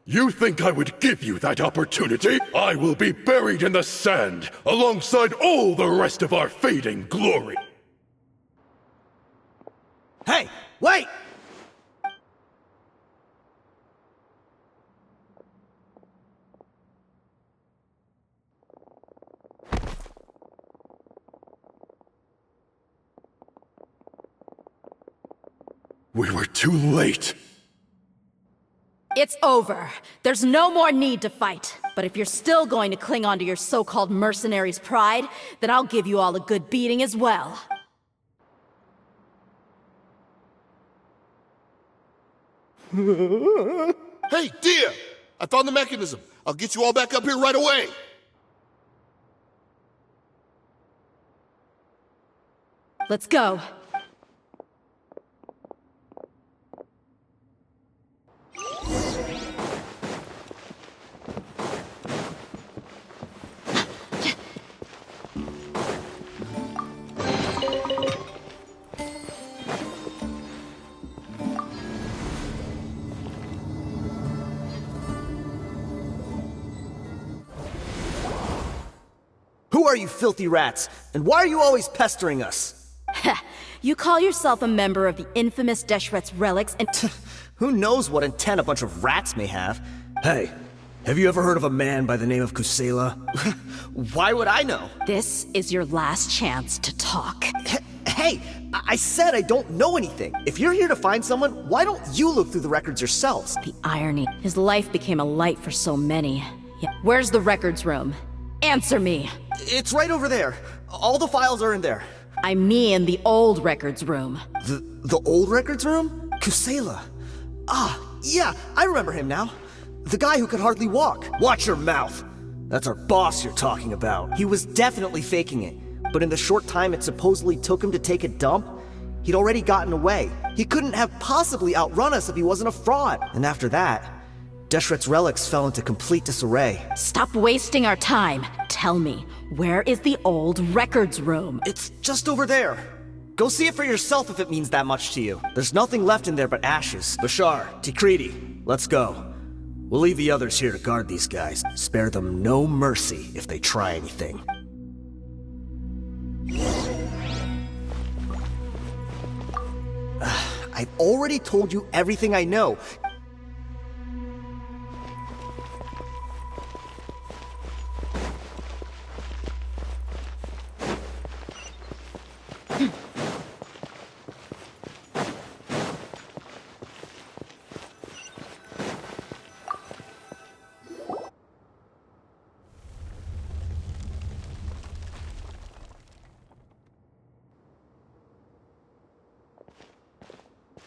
You think I would give you that opportunity? I will be buried in the sand, alongside all the rest of our fading glory. Hey, wait! We were too late. It's over. There's no more need to fight. But if you're still going to cling on to your so-called mercenary's pride, then I'll give you all a good beating as well. Hey, Dia! I found the mechanism. I'll get you all back up here right away. Let's go. Who are you filthy rats? And why are you always pestering us? You call yourself a member of the infamous Deshret's relics and... Who knows what intent a bunch of rats may have? Hey, have you ever heard of a man by the name of Kusela? Why would I know? This is your last chance to talk. Hey, I said I don't know anything. If you're here to find someone, why don't you look through the records yourselves? The irony. His life became a light for so many. Where's the records room? Answer me. It's right over there. All the files are in there. I mean the old records room. The old records room? Kusela. Ah, yeah, I remember him now. The guy who could hardly walk. Watch your mouth. That's our boss you're talking about. He was definitely faking it. But in the short time it supposedly took him to take a dump, he'd already gotten away. He couldn't have possibly outrun us if he wasn't a fraud. And after that, Deshret's relics fell into complete disarray. Stop wasting our time. Tell me, where is the old records room? It's just over there. Go see it for yourself if it means that much to you. There's nothing left in there but ashes. Bashar, Tikriti, let's go. We'll leave the others here to guard these guys. Spare them no mercy if they try anything. I've already told you everything I know.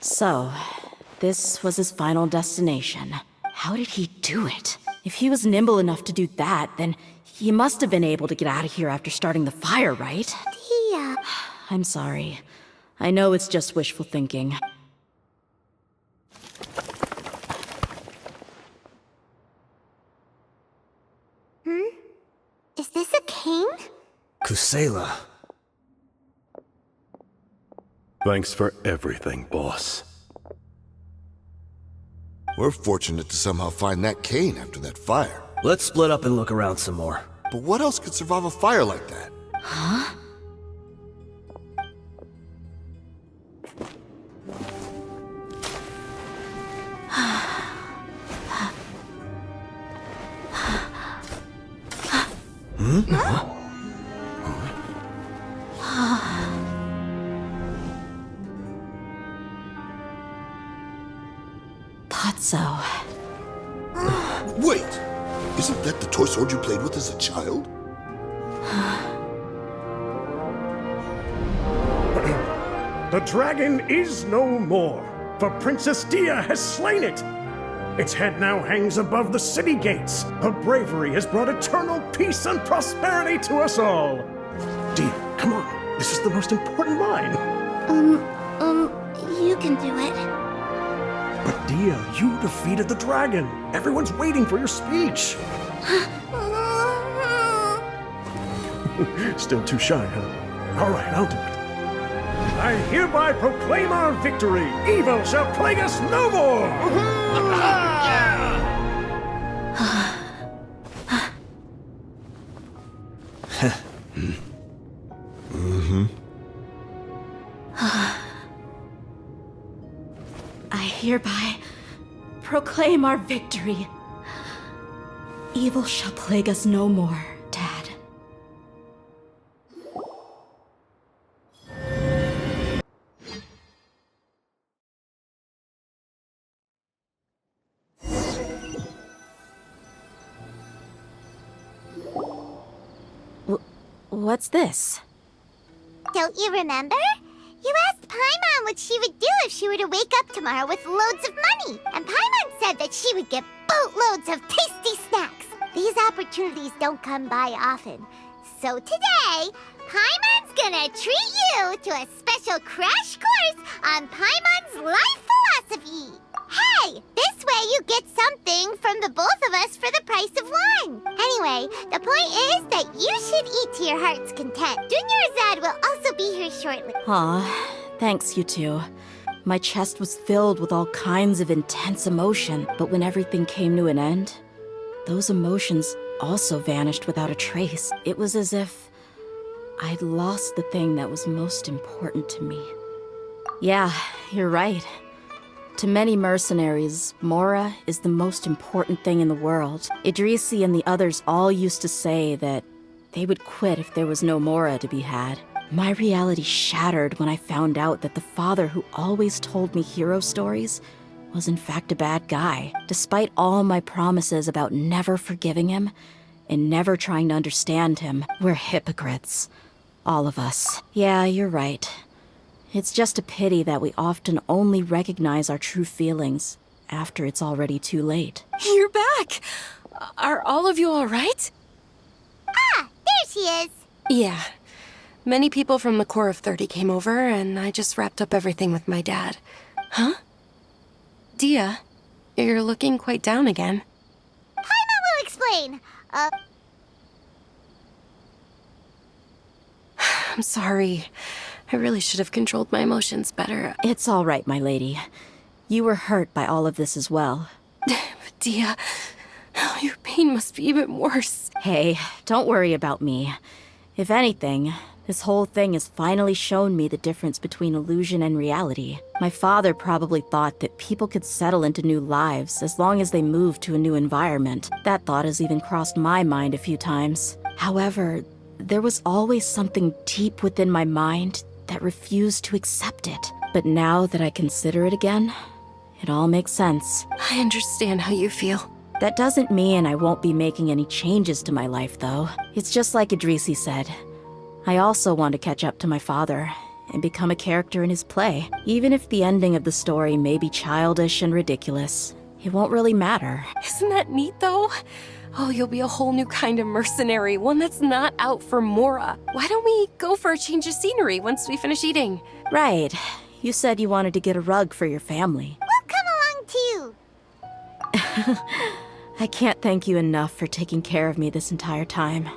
So, this was his final destination. How did he do it? If he was nimble enough to do that, then he must have been able to get out of here after starting the fire, right? Dia. I'm sorry. I know it's just wishful thinking. Is this a cane? Kusela. Thanks for everything, boss. We're fortunate to somehow find that cane after that fire. Let's split up and look around some more. But what else could survive a fire like that? Huh? So, Wait! Isn't that the toy sword you played with as a child? The dragon is no more, for Princess Dia has slain it. Its head now hangs above the city gates. Her bravery has brought eternal peace and prosperity to us all. Dia, come on. This is the most important line. You can do it. But Dia, you defeated the dragon. Everyone's waiting for your speech. Still too shy, huh? All right, I'll do it. I hereby proclaim our victory. Evil shall plague us no more. I hereby proclaim our victory. Evil shall plague us no more, Dad. What's this? Don't you remember? You asked Paimon what she would do if she were to wake up tomorrow with loads of money. And Paimon said that she would get boatloads of tasty snacks. These opportunities don't come by often. So today, Paimon's gonna treat you to a special crash course on Paimon's life philosophy. Hey, this way you get something from the both of us for the price of one. Anyway, the point is that you should eat to your heart's content. Dunyarzad will also be here shortly. Aw, thanks, you two. My chest was filled with all kinds of intense emotion, but when everything came to an end, those emotions also vanished without a trace. It was as if I'd lost the thing that was most important to me. Yeah, you're right. To many mercenaries, Mora is the most important thing in the world. Idrisi and the others all used to say that they would quit if there was no Mora to be had. My reality shattered when I found out that the father who always told me hero stories was in fact a bad guy. Despite all my promises about never forgiving him and never trying to understand him, we're hypocrites. All of us. Yeah, you're right. It's just a pity that we often only recognize our true feelings after it's already too late. You're back! Are all of you all right? Ah, there she is. Yeah. Many people from the Corps of 30 came over, and I just wrapped up everything with my dad. Huh? Dia, you're looking quite down again. Paimon will explain. I'm sorry. I really should have controlled my emotions better. It's all right, my lady. You were hurt by all of this as well. Dia, your pain must be even worse. Hey, don't worry about me. If anything, this whole thing has finally shown me the difference between illusion and reality. My father probably thought that people could settle into new lives as long as they moved to a new environment. That thought has even crossed my mind a few times. However, there was always something deep within my mind that refused to accept it. But now that I consider it again, it all makes sense. I understand how you feel. That doesn't mean I won't be making any changes to my life, though. It's just like Idrisi said. I also want to catch up to my father and become a character in his play. Even if the ending of the story may be childish and ridiculous, it won't really matter. Isn't that neat, though? Oh, you'll be a whole new kind of mercenary, one that's not out for Mora. Why don't we go for a change of scenery once we finish eating? Right. You said you wanted to get a rug for your family. We'll come along too. I can't thank you enough for taking care of me this entire time.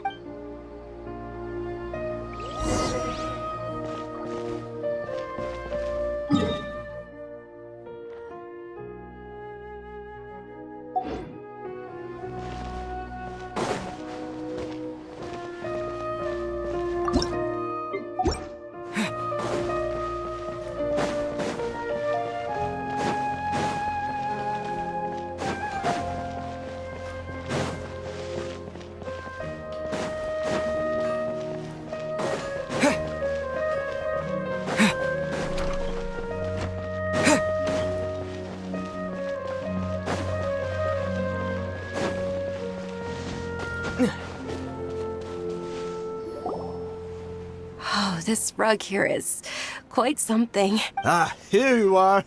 Oh, this rug here is quite something. Ah, here you are.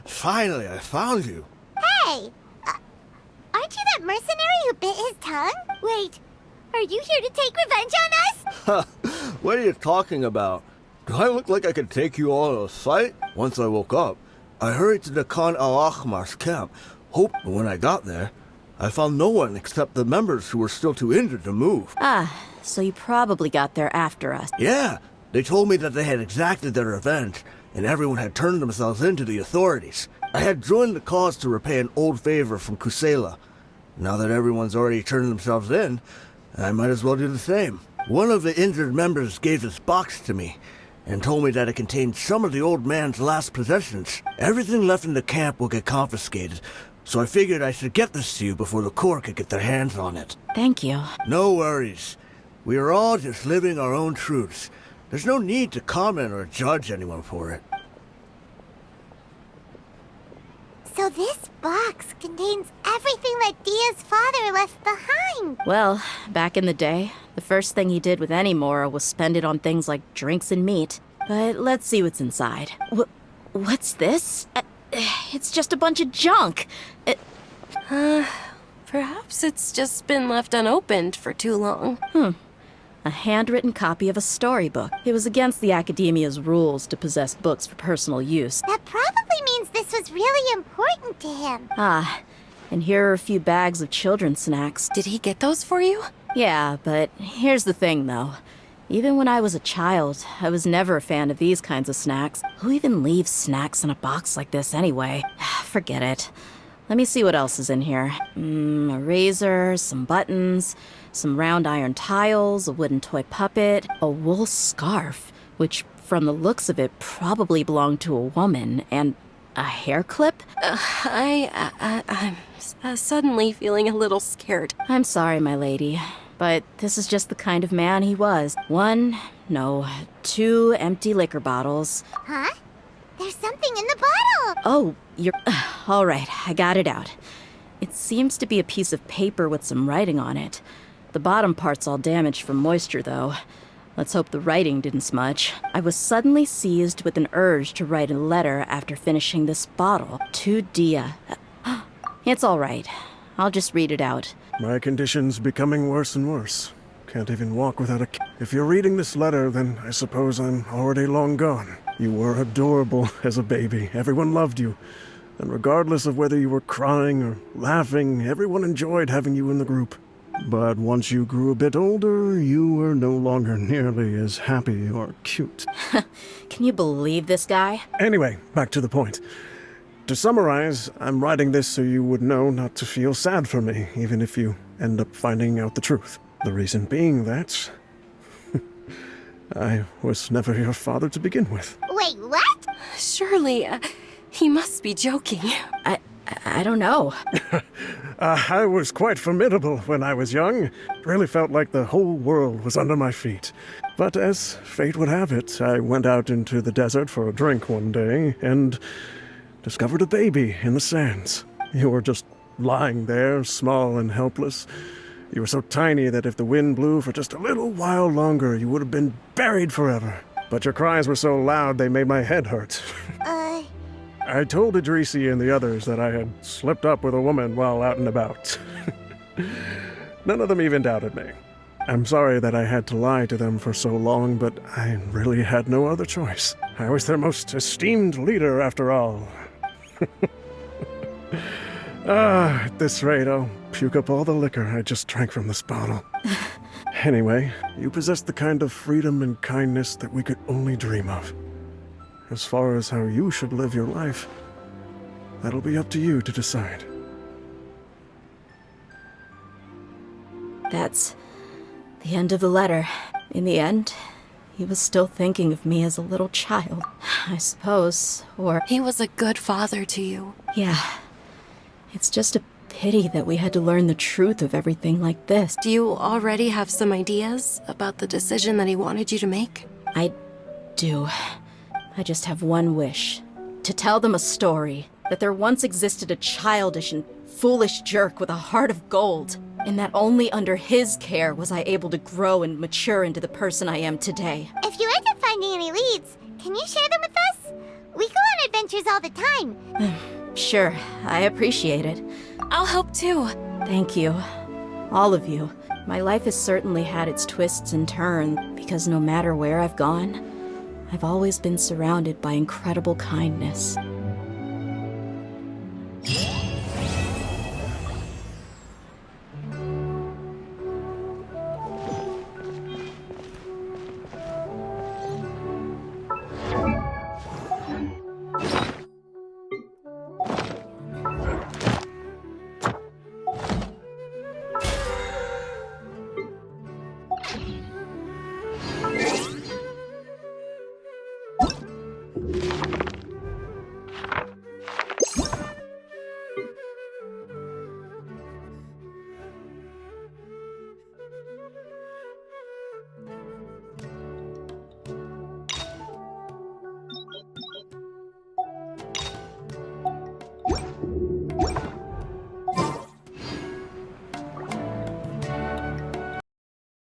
Finally, I found you. Hey! Aren't you that mercenary who bit his tongue? Wait, are you here to take revenge on us? What are you talking about? Do I look like I could take you all in a fight? Once I woke up, I hurried to the Khan al-Ahmar's camp. But when I got there, I found no one except the members who were still too injured to move. Ah, so you probably got there after us. Yeah, they told me that they had exacted their revenge, and everyone had turned themselves in to the authorities. I had joined the cause to repay an old favor from Kusela. Now that everyone's already turned themselves in, I might as well do the same. One of the injured members gave this box to me, and told me that it contained some of the old man's last possessions. Everything left in the camp will get confiscated, so I figured I should get this to you before the court could get their hands on it. Thank you. No worries. We are all just living our own truths. There's no need to comment or judge anyone for it. So this box contains everything that Dia's father left behind. Well, back in the day, the first thing he did with any Mora was spend it on things like drinks and meat. But let's see what's inside. What's this? It's just a bunch of junk. Perhaps it's just been left unopened for too long. A handwritten copy of a storybook. It was against the Academia's rules to possess books for personal use. That probably means this was really important to him. Ah, and here are a few bags of children's snacks. Did he get those for you? Yeah, but here's the thing, though. Even when I was a child, I was never a fan of these kinds of snacks. Who even leaves snacks in a box like this anyway? Forget it. Let me see what else is in here. A razor, some buttons, some round iron tiles, a wooden toy puppet, a wool scarf, which from the looks of it probably belonged to a woman, and a hair clip? I'm suddenly feeling a little scared. I'm sorry, my lady, but this is just the kind of man he was. 2 empty liquor bottles. Huh? There's something in the bottle! Oh, you're... all right, I got it out. It seems to be a piece of paper with some writing on it. The bottom part's all damaged from moisture, though. Let's hope the writing didn't smudge. I was suddenly seized with an urge to write a letter after finishing this bottle. To Dia. It's all right. I'll just read it out. My condition's becoming worse and worse. Can't even walk without a... If you're reading this letter, then I suppose I'm already long gone. You were adorable as a baby. Everyone loved you. And regardless of whether you were crying or laughing, everyone enjoyed having you in the group. But once you grew a bit older, you were no longer nearly as happy or cute. Can you believe this guy? Anyway, back to the point. To summarize, I'm writing this so you would know not to feel sad for me, even if you end up finding out the truth. The reason being that... I was never your father to begin with. Wait, what? Surely, he must be joking. I don't know. I was quite formidable when I was young. Really felt like the whole world was under my feet. But as fate would have it, I went out into the desert for a drink one day and discovered a baby in the sands. You were just lying there, small and helpless. You were so tiny that if the wind blew for just a little while longer, you would have been buried forever. But your cries were so loud they made my head hurt. I told Idrisi and the others that I had slipped up with a woman while out and about. None of them even doubted me. I'm sorry that I had to lie to them for so long, but I really had no other choice. I was their most esteemed leader, after all. At this rate, I'll puke up all the liquor I just drank from this bottle. Anyway, you possess the kind of freedom and kindness that we could only dream of. As far as how you should live your life, that'll be up to you to decide. That's the end of the letter. In the end, he was still thinking of me as a little child, I suppose, or... He was a good father to you. Yeah. It's just a pity that we had to learn the truth of everything like this. Do you already have some ideas about the decision that he wanted you to make? I do. I just have one wish. To tell them a story. That there once existed a childish and foolish jerk with a heart of gold. and that only under his care was I able to grow and mature into the person I am today. If you end up finding any leads, can you share them with us? We go on adventures all the time. Sure, I appreciate it. I'll help too. Thank you. All of you. My life has certainly had its twists and turns, because no matter where I've gone, I've always been surrounded by incredible kindness.